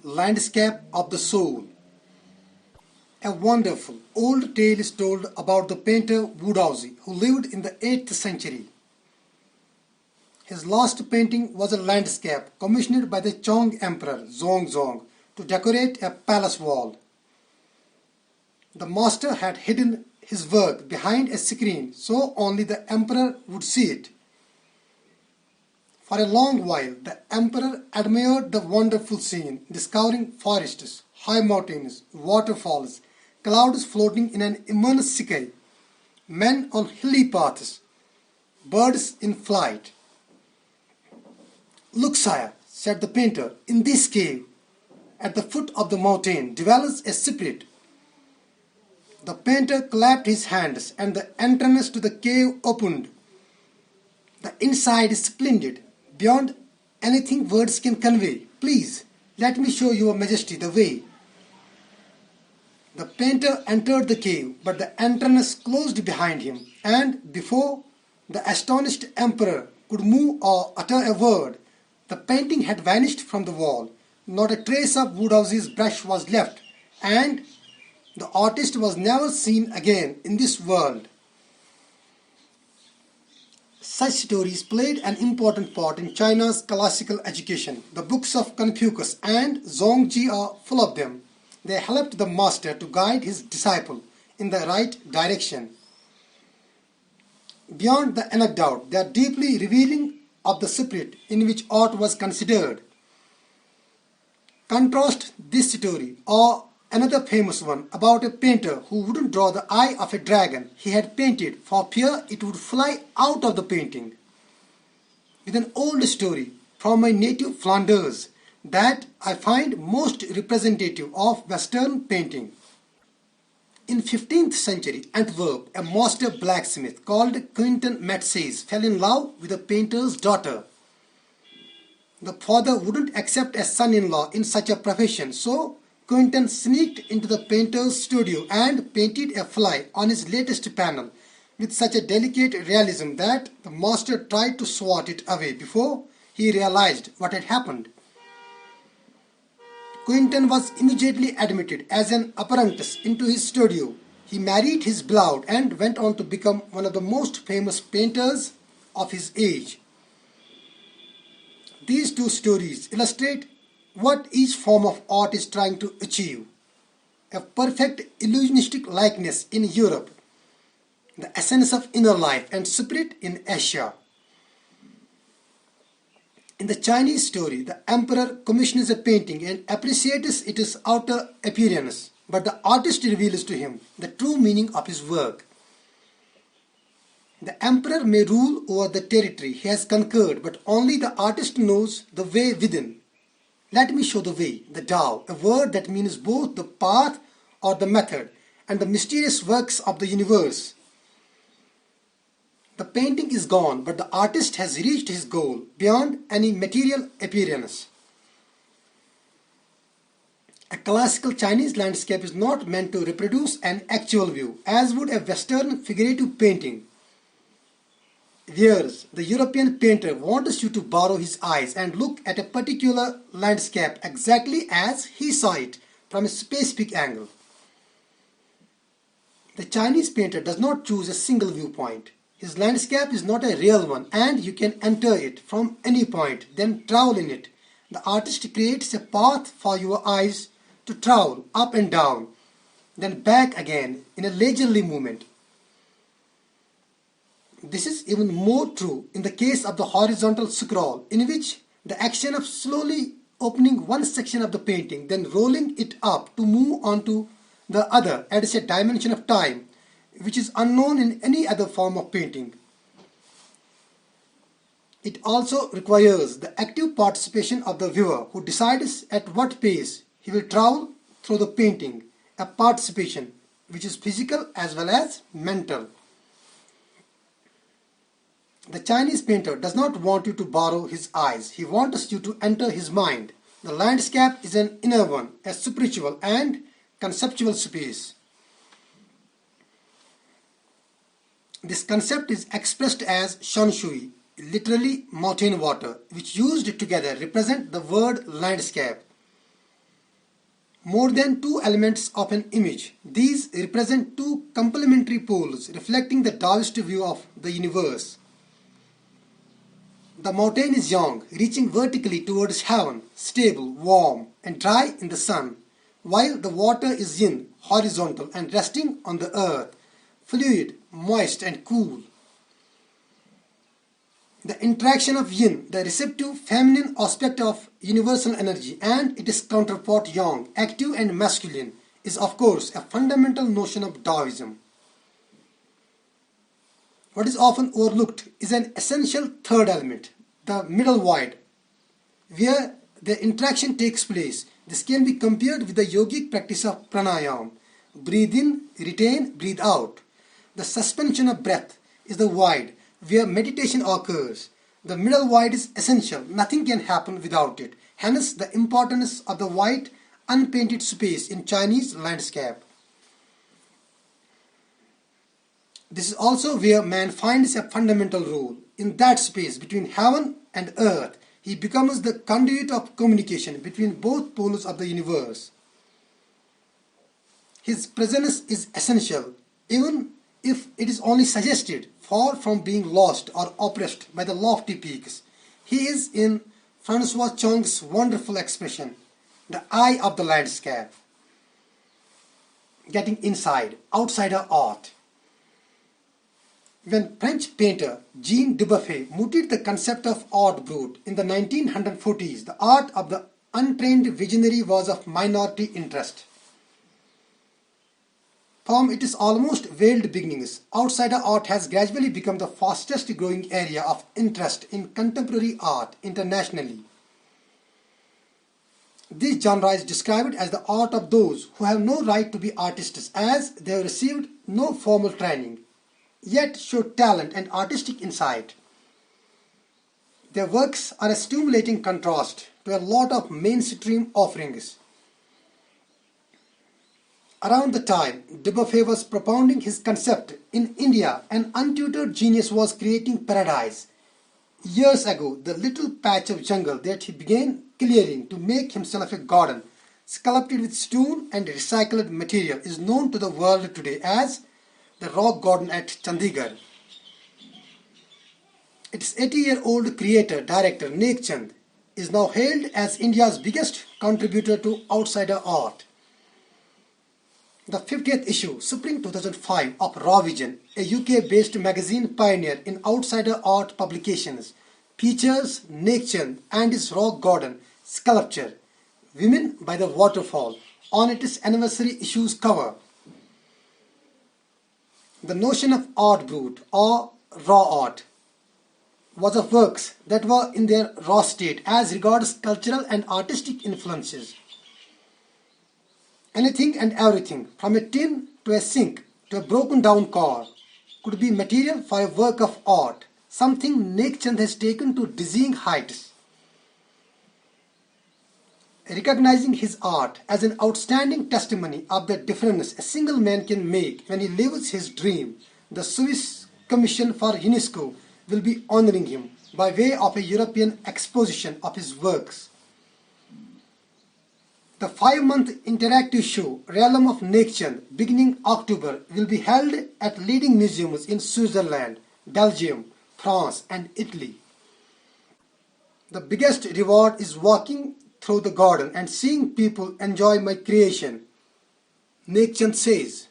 Landscape of the Soul. A wonderful old tale is told about the painter Wudaozi who lived in the 8th century. His last painting was a landscape commissioned by the Chong Emperor Zhongzong to decorate a palace wall. The master had hidden his work behind a screen so only the emperor would see it. For a long while, the emperor admired the wonderful scene, discovering forests, high mountains, waterfalls, clouds floating in an immense sky, men on hilly paths, birds in flight. "Look, sire," said the painter, "in this cave, at the foot of the mountain, dwells a spirit." The painter clapped his hands, and the entrance to the cave opened. "The inside is splendid, beyond anything words can convey. Please, let me show your majesty the way." The painter entered the cave, but the entrance closed behind him, and before the astonished emperor could move or utter a word, the painting had vanished from the wall. Not a trace of Wudaozi's brush was left, and the artist was never seen again in this world. Such stories played an important part in China's classical education. The books of Confucius and Zhuangzi are full of them. They helped the master to guide his disciple in the right direction. Beyond the anecdote, they are deeply revealing of the spirit in which art was considered. Contrast this story or another famous one about a painter who wouldn't draw the eye of a dragon he had painted for fear it would fly out of the painting, with an old story from my native Flanders that I find most representative of Western painting. In 15th century Antwerp, a master blacksmith called Quentin Matses fell in love with a painter's daughter. The father wouldn't accept a son-in-law in such a profession, so Quentin sneaked into the painter's studio and painted a fly on his latest panel with such a delicate realism that the master tried to swat it away before he realized what had happened. Quentin was immediately admitted as an apprentice into his studio. He married his beloved and went on to become one of the most famous painters of his age. These two stories illustrate what each form of art is trying to achieve. A perfect illusionistic likeness in Europe, the essence of inner life and spirit in Asia. In the Chinese story, the emperor commissions a painting and appreciates its outer appearance, but the artist reveals to him the true meaning of his work. The emperor may rule over the territory he has conquered, but only the artist knows the way within. Let me show the way, the Tao, a word that means both the path or the method and the mysterious works of the universe. The painting is gone, but the artist has reached his goal beyond any material appearance. A classical Chinese landscape is not meant to reproduce an actual view, as would a Western figurative painting. Whereas the European painter wants you to borrow his eyes and look at a particular landscape exactly as he saw it from a specific angle. The Chinese painter does not choose a single viewpoint. His landscape is not a real one, and you can enter it from any point, then travel in it. The artist creates a path for your eyes to travel up and down, then back again in a leisurely movement. This is even more true in the case of the horizontal scroll, in which the action of slowly opening one section of the painting, then rolling it up to move on to the other adds a dimension of time which is unknown in any other form of painting. It also requires the active participation of the viewer who decides at what pace he will travel through the painting, a participation which is physical as well as mental. The Chinese painter does not want you to borrow his eyes. He wants you to enter his mind. The landscape is an inner one, a spiritual and conceptual space. This concept is expressed as shanshui, literally mountain water, which used together represent the word landscape. more than two elements of an image. These represent two complementary poles reflecting the Taoist view of the universe. The mountain is yang, reaching vertically towards heaven, stable, warm, and dry in the sun, while the water is yin, horizontal and resting on the earth, fluid, moist, and cool. The interaction of yin, the receptive feminine aspect of universal energy, and its counterpart yang, active and masculine, is of course a fundamental notion of Taoism. What is often overlooked is an essential third element, the middle void, where the interaction takes place. This can be compared with the yogic practice of pranayama. Breathe in, retain, breathe out. The suspension of breath is the void where meditation occurs. The middle void is essential. Nothing can happen without it. Hence the importance of the white, unpainted space in Chinese landscape. This is also where man finds a fundamental role. In that space between heaven and earth, he becomes the conduit of communication between both poles of the universe. His presence is essential, even if it is only suggested, far from being lost or oppressed by the lofty peaks. He is, in Francois Chong's wonderful expression, the eye of the landscape. Getting inside, outsider art. When French painter Jean Dubuffet mooted the concept of art brut in the 1940s, the art of the untrained visionary was of minority interest. From its almost veiled beginnings, outsider art has gradually become the fastest growing area of interest in contemporary art internationally. This genre is described as the art of those who have no right to be artists, as they have received no formal training, yet show talent and artistic insight. Their works are a stimulating contrast to a lot of mainstream offerings. Around the time Dubuffet was propounding his concept, in India an untutored genius was creating paradise. Years ago, the little patch of jungle that he began clearing to make himself a garden, sculpted with stone and recycled material, is known to the world today as the Rock Garden at Chandigarh. Its 80-year-old creator, director Nek Chand, is now hailed as India's biggest contributor to outsider art. The 50th issue, Spring 2005, of Raw Vision, a UK-based magazine pioneer in outsider art publications, features Nek Chand and his rock garden sculpture, Women by the Waterfall, on its anniversary issue's cover. The notion of art brut or raw art was of works that were in their raw state as regards cultural and artistic influences. Anything and everything, from a tin to a sink to a broken down car, could be material for a work of art, something Nek Chand has taken to dizzying heights. Recognizing his art as an outstanding testimony of the difference a single man can make when he lives his dream, the Swiss Commission for UNESCO will be honoring him by way of a European exposition of his works. The 5-month interactive show, Realm of Nek Chand, beginning October, will be held at leading museums in Switzerland, Belgium, France, and Italy. The biggest reward is walking through the garden and seeing people enjoy my creation, Nek Chand says.